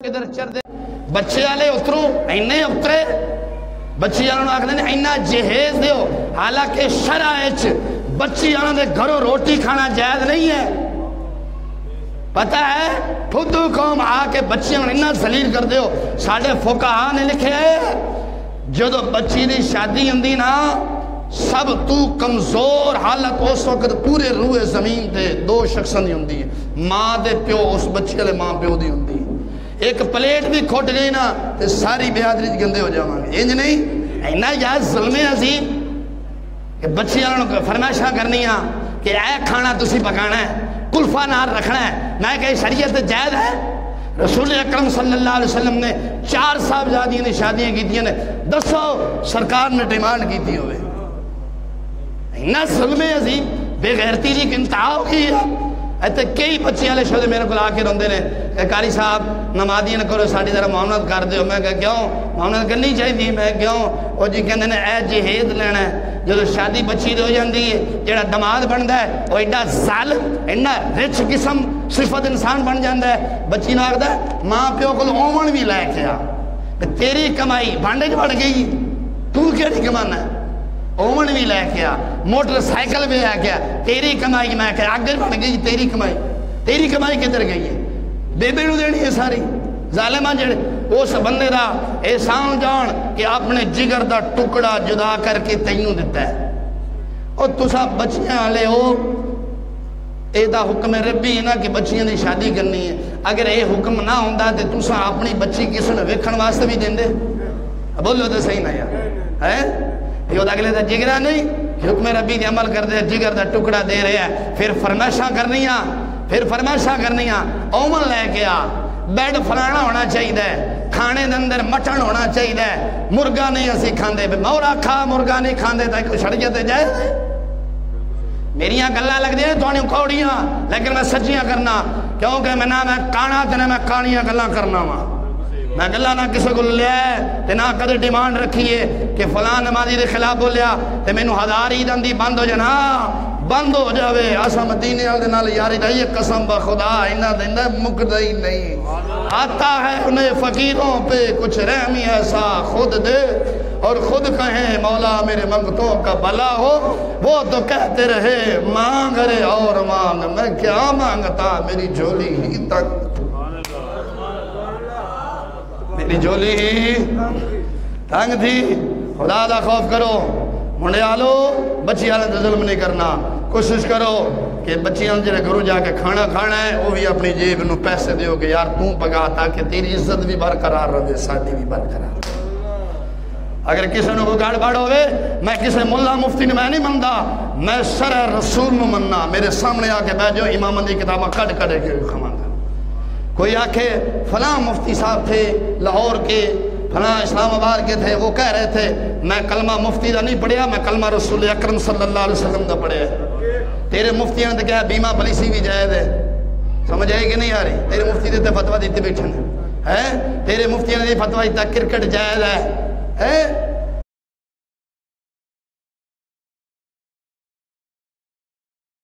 کدھر چر دے بچے والے اترو اینے اترے بچی والوں آخر نے اینا جہیز دیو حالانکہ شرع وچ بچی والوں دے گھروں روٹی کھانا جائز نہیں ہے. پتہ ہے خودو قوم آ کے بچیاں اینا ذلیل کر دیو. ساڈے فقہاء نے لکھے ہے جدو بچی دی شادی ہوندی نا سب تو کمزور حالت اس وقت پورے روئے زمین تے دو شخصاں دی ہوندی ہے. ماں دے پیو اس بچے والے ماں پیو دی ہوندی ہے. ایک پلیٹ بھی کھٹ گئی نا تو ساری بیادری گندے ہو جاؤں گے. انج نہیں اینا یا ظلم عظیم کہ بچیاں فرمائشاں کرنی کہ اے کھانا تسی پکانا ہے کلفہ نار رکھنا ہے. میں کہ شریعت جائز ہے. رسول اکرم صلی اللہ علیہ وسلم نے 4 صاحبزادیاں نے شادیاں کی نے دسو سرکار نے ڈیمانڈ کی ہوئے. اینا ظلم عظیم بے غیرتی جی انتہا ہو گئی ہے. ایتے کئی بچے والے شہدے میرے کو آ کے روندے نے کہ قاری صاحب نمازیاں کرو ساڈی ذرا معاونت کر دیو. میں کہ کیوں معاونت کرنی چاہیے. میں کیوں وہ جی کہندے نے اے جہیز لینا ہے. جدو شادی بچی ہو جاندی ہے جڑا دماد بندا ہے وہ ایڈا ظالم اینا رچ قسم صفت انسان بن جاندا ہے. بچی نو آکھدا ہے ماں پیو کول اوون بھی لے کے آ تیری کمائی بانڈے چ بڑ گئی تو کیڑی کمانا ہے. اوون بھی لے کے آ موٹر سائیکل بھی لے کے آ تیری کمائی. میں کہ آگے بڑھ گئی تیری کمائی. تیری کمائی کدھر گئی ہے بیبے نو دینی ہے ساری. ظالمہ جڑے اس بندے دا احسان جان کہ اپنے جگر دا ٹکڑا جدا کر کے تینوں دیتا ہے. اور تسا بچیاں والے ہو اے دا حکم ربی ہے نا کہ بچیاں دی شادی کرنی ہے. اگر اے حکم نہ ہوندا تے تسا اپنی بچی کسی نے ویکھن واسطے بھی دیندے. بولو تو صحیح نہ یار ہے یہ اگلے دا جگرہ نہیں حکم ربی دی عمل کر دے جگر دا ٹکڑا دے رہے ہیں. پھر فرمائشاں کرنیاں اومن لے کے آ بیڈ فلانا ہونا چاہیے کھانے دے اندر مٹن ہونا چاہیے. مرغا نہیں اسی کھاندے مورا کھا مرغا نہیں کھاندے تو شریعت جائز ہے. میریاں گلاں لگ دیں تھوڑی کوڑیاں لیکن میں سچیاں کرنا کیونکہ میں نہ میں کانا تے نہ میں کانیاں گلاں کرنا وا. میں گلہ نہ کسی کو لیا ہے تے نہ کدے ڈیمانڈ رکھیے کہ فلاں نمازی دے خلاف بولیا تے میں نو 1000 عید اندی بند ہو جانا بند ہو جاوے. اسا مدینے والے نال یاری رہی قسم بخدا اینا دیندا مکدا ہی نہیں. آتا ہے انہیں فقیروں پہ کچھ رحمی ایسا خود دے اور خود کہیں مولا میرے منگتوں کا بھلا ہو. وہ تو کہتے رہے مانگ رے اور مانگ. میں کیا مانگتا میری جھولی ہی تنگ میری جھولی ہی تنگ تھی. خدا دا خوف کرو منڈیالو بچیاں نے ظلم نہیں کرنا. کوشش کرو کہ بچیاں جڑے گھروں جا کے کھانا کھانا ہے وہ بھی اپنی جیب نو پیسے دیو کہ یار توں پکا تاکہ تیری عزت بھی برقرار رہے ساڈی بھی برقرار. اگر کسی نے کوئی گاڑ باڑ ہوئے میں کسی ملا مفتی نے میں نہیں مندا میں شرع رسول نو مننا. میرے سامنے آ کے بیٹھ جاؤ امام دی کتاباں کٹ کے کھاواں گا. کوئی آکھے فلاں مفتی صاحب تھے لاہور کے فلاں اسلام آباد کے تھے وہ کہہ رہے تھے میں کلمہ مفتی دا نہیں پڑھیا میں کلمہ رسول اکرم صلی اللہ علیہ وسلم دا پڑھیا. تیرے مفتیاں نے کہا بیمہ پالیسی بھی جائز ہے. سمجھ آئے کہ نہیں آ رہی. تیرے مفتی دیتے فتویٰ دیتے بیٹھے ہیں تیرے مفتیاں نے فتویٰ دیتا کرکٹ جائز ہے